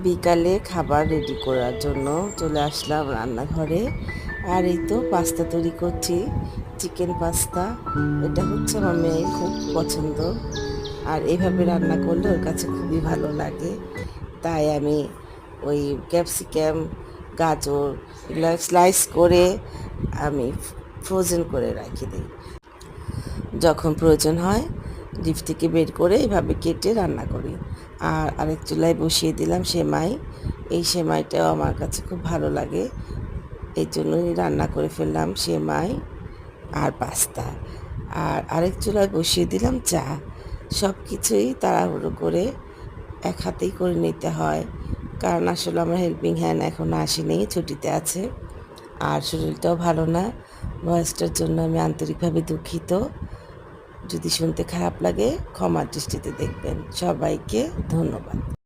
বিকালে খাবার রেডি করার জন্য চলে আসলাম রান্নাঘরে। আর এই তো পাস্তা তৈরি করছি, চিকেন পাস্তা। এটা হচ্ছে আমার মেয়ের খুব পছন্দ, আর এইভাবে রান্না করলে ওর কাছে খুবই ভালো লাগে। তাই আমি ওই ক্যাপসিকাম, গাজর এগুলো স্লাইস করে আমি ফ্রোজেন করে রাখি দিই। যখন প্রয়োজন হয় ডিপ থেকে বের করে এভাবে কেটে রান্না করি। আর আরেক চুলায় বসিয়ে দিলাম সেমাই। এই সেমাইটাও আমার কাছে খুব ভালো লাগে, এই জন্যই রান্না করে ফেললাম সেমাই আর পাস্তা। আর আরেক চুলায় বসিয়ে দিলাম চা। সব কিছুই তাড়াহুড়ো করে এক হাতেই করে নিতে হয়, কারণ আসলে আমার হেল্পিং হ্যান্ড এখনও আসেনি, ছুটিতে আছে। আর শরীরটাও ভালো না। ভয়েসটার জন্য আমি আন্তরিকভাবে দুঃখিত। যদি শুনতে খারাপ লাগে ক্ষমার দৃষ্টিতে দেখবেন। সবাইকে ধন্যবাদ।